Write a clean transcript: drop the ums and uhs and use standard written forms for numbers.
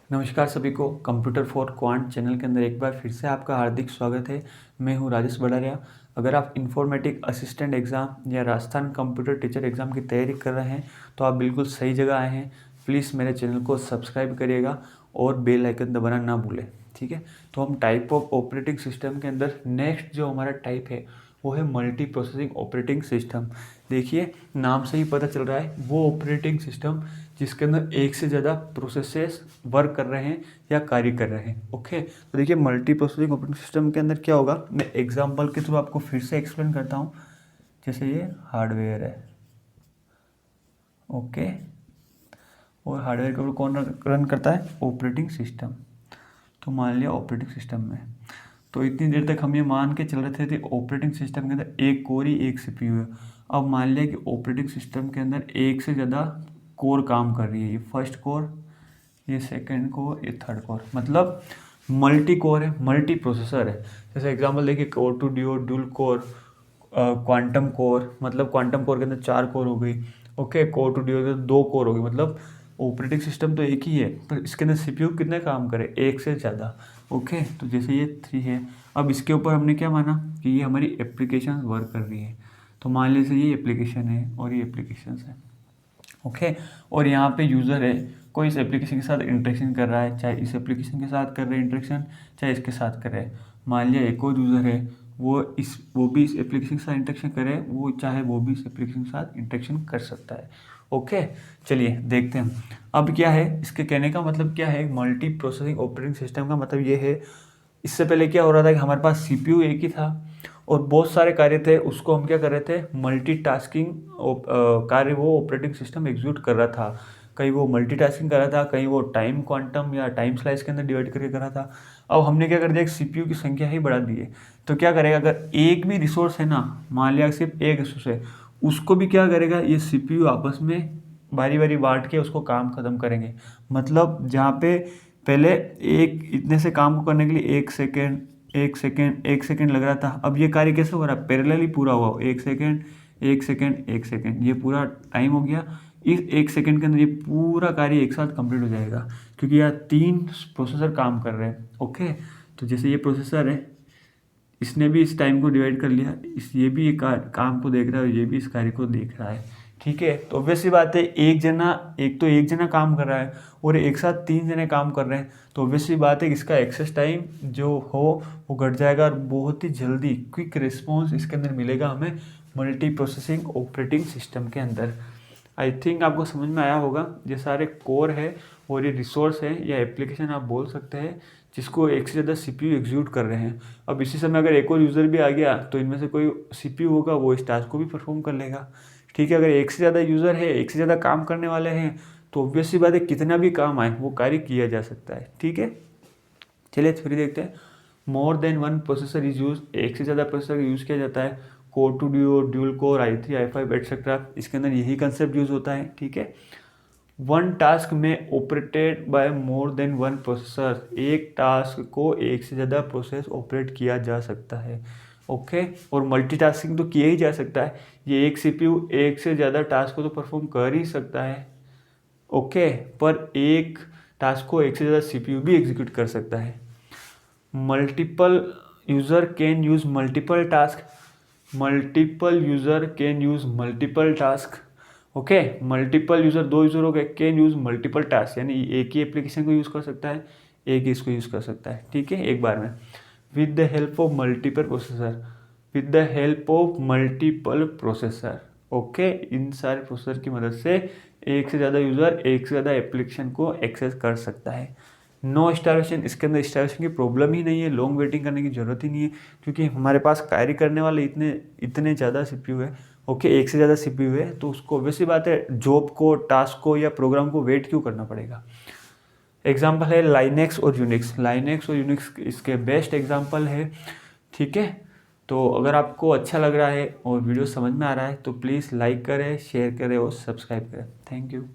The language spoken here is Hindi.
नमस्कार सभी को कंप्यूटर फॉर क्वांट चैनल के अंदर एक बार फिर से आपका हार्दिक स्वागत है। मैं हूं राजेश बड़ारिया। अगर आप इन्फॉर्मेटिक असिस्टेंट एग्ज़ाम या राजस्थान कंप्यूटर टीचर एग्ज़ाम की तैयारी कर रहे हैं तो आप बिल्कुल सही जगह आए हैं। प्लीज़ मेरे चैनल को सब्सक्राइब करिएगा और बेल आइकन दबाना ना भूलें, ठीक है। तो हम टाइप ऑफ ऑपरेटिंग सिस्टम के अंदर नेक्स्ट जो हमारा टाइप है वो है मल्टी प्रोसेसिंग ऑपरेटिंग सिस्टम। देखिए नाम से ही पता चल रहा है वो ऑपरेटिंग सिस्टम जिसके अंदर एक से ज़्यादा प्रोसेसेस वर्क कर रहे हैं या कार्य कर रहे हैं। ओके, तो देखिए मल्टी प्रोसेसिंग ऑपरेटिंग सिस्टम के अंदर क्या होगा, मैं एग्जांपल के थ्रू आपको फिर से एक्सप्लेन करता हूँ। जैसे ये हार्डवेयर है, ओके, और हार्डवेयर के ऊपर कौन रन करता है, ऑपरेटिंग सिस्टम। तो मान लिया ऑपरेटिंग सिस्टम में, तो इतनी देर तक हम ये मान के चल रहे थे ऑपरेटिंग सिस्टम के अंदर एक कोर ही एक सीपीयू है। अब मान लिया कि ऑपरेटिंग सिस्टम के अंदर एक से ज़्यादा कोर काम कर रही है, ये फर्स्ट कोर, ये सेकंड कोर, ये थर्ड कोर, मतलब मल्टी कोर है, मल्टी प्रोसेसर है। जैसे एग्जांपल देखिए core two duo, dual core, quantum core, मतलब क्वांटम कोर के अंदर 4 कोर हो गई। ओके, कोर टू ड्यूओ के अंदर 2 कोर हो गई। मतलब ऑपरेटिंग सिस्टम तो एक ही है पर इसके अंदर सीपीयू कितने काम करे, एक से ज़्यादा। ओके, तो जैसे ये 3 है, अब इसके ऊपर हमने क्या माना कि ये हमारी एप्लीकेशन वर्क कर रही है। तो मान लीजिए ये एप्लीकेशन है और ये एप्लीकेशन है। ओके, और यहाँ पे यूज़र है, कोई इस एप्लीकेशन के साथ इंटरेक्शन कर रहा है, चाहे इस एप्लीकेशन के साथ कर रहे हैं इंटरेक्शन, चाहे इसके साथ कर रहे हैं। मान लिया एक और यूज़र है, वो भी इस एप्लीकेशन के साथ इंटरेक्शन करे, वो चाहे वो भी इस एप्लीकेशन के साथ इंटरेक्शन कर सकता है। ओके, चलिए देखते हैं अब क्या है। इसके कहने का मतलब क्या है, मल्टी प्रोसेसिंग ऑपरेटिंग सिस्टम का मतलब ये है, इससे पहले क्या हो रहा था कि हमारे पास सीपीयू एक ही था और बहुत सारे कार्य थे, उसको हम क्या कर रहे थे, मल्टीटास्किंग कार्य वो ऑपरेटिंग सिस्टम एग्जीक्यूट कर रहा था। कहीं वो मल्टीटास्किंग कर रहा था, कहीं वो टाइम क्वांटम या टाइम स्लाइस के अंदर डिवाइड करके कर रहा था। अब हमने क्या कर दिया, एक सीपीयू की संख्या ही बढ़ा दी है। तो क्या करेगा, अगर एक भी रिसोर्स है ना, मान लिया सिर्फ एक रिसोर्स है, उसको भी क्या करेगा ये सीपीयू आपस में बारी बारी बांट के उसको काम खत्म करेंगे। मतलब जहाँ पे पहले एक इतने से काम को करने के लिए 1 सेकेंड लग रहा था, अब ये कार्य कैसे हो रहा है, पैरेलली पूरा हुआ, 1 सेकेंड 1 सेकेंड 1 सेकेंड, ये पूरा टाइम हो गया। इस 1 सेकेंड के अंदर ये पूरा कार्य एक साथ कंप्लीट हो जाएगा, क्योंकि यहाँ 3 प्रोसेसर काम कर रहे हैं। ओके, तो जैसे ये प्रोसेसर है, इसने भी इस टाइम को डिवाइड कर लिया, ये भी काम को देख रहा है और ये भी इस कार्य को देख रहा है, ठीक है। तो ऑब्वियस सी बात है, एक जना काम कर रहा है और एक साथ 3 जने काम कर रहे हैं, तो ऑब्वियस सी बात है कि इसका एक्सेस टाइम जो हो वो घट जाएगा और बहुत ही जल्दी क्विक रिस्पॉन्स इसके अंदर मिलेगा हमें मल्टी प्रोसेसिंग ऑपरेटिंग सिस्टम के अंदर। आई थिंक आपको समझ में आया होगा। ये सारे कोर है और ये रिसोर्स है या एप्लीकेशन आप बोल सकते हैं, जिसको एक से ज़्यादा सीपीयू एग्जीक्यूट कर रहे हैं। अब इसी समय अगर एक और यूज़र भी आ गया तो इनमें से कोई सीपीयू होगा वो इस टास्क को भी परफॉर्म कर लेगा, ठीक है। अगर एक से ज़्यादा यूज़र है, एक से ज़्यादा काम करने वाले हैं, तो ऑब्वियस सी बात है कितना भी काम आए वो कार्य किया जा सकता है, ठीक है। चलिए फिर देखते हैं, more than one processor is use, एक से ज़्यादा प्रोसेसर का यूज़ किया जाता है। Core two duo, dual core, i3 i5 etcetera, इसके अंदर यही कंसेप्ट यूज होता है, ठीक है। वन टास्क में operated by more than one processor, एक टास्क को एक से ज़्यादा प्रोसेस ऑपरेट किया जा सकता है। ओके, और मल्टीटास्किंग तो किया ही जा सकता है, ये एक सीपीयू एक से ज़्यादा टास्क को तो परफॉर्म कर ही सकता है। ओके, पर एक टास्क को एक से ज़्यादा सीपीयू भी एग्जीक्यूट कर सकता है। Multiple user can use multiple task, multiple user can use multiple task. Okay, multiple user 2 user हो गए, कैन यूज़ मल्टीपल टास्क, यानी एक ही एप्लीकेशन को यूज़ कर सकता है, एक ही इसको यूज़ कर सकता है, ठीक है, एक बार में। With the help of multiple processor, with the help of multiple processor. Okay, इन सारे प्रोसेसर की मदद से एक से ज़्यादा यूज़र एक से ज़्यादा एप्लीकेशन को एक्सेस कर सकता है। नो स्टार्वेशन, इसके अंदर स्टार्वेशन की प्रॉब्लम ही नहीं है, लॉन्ग वेटिंग करने की ज़रूरत ही नहीं है, क्योंकि हमारे पास कार्य करने वाले इतने ज़्यादा सीपीयू है। ओके, एक से ज़्यादा सीपीयू है तो उसको ऑब्वियसली बात है जॉब को, टास्क को या प्रोग्राम को वेट क्यों करना पड़ेगा। एग्जाम्पल है लाइनेक्स और यूनिक्स, लाइनेक्स और यूनिक्स इसके बेस्ट एग्जाम्पल है, ठीक है। तो अगर आपको अच्छा लग रहा है और वीडियो समझ में आ रहा है तो प्लीज़ लाइक करें, शेयर करें और सब्सक्राइब करें। Thank you.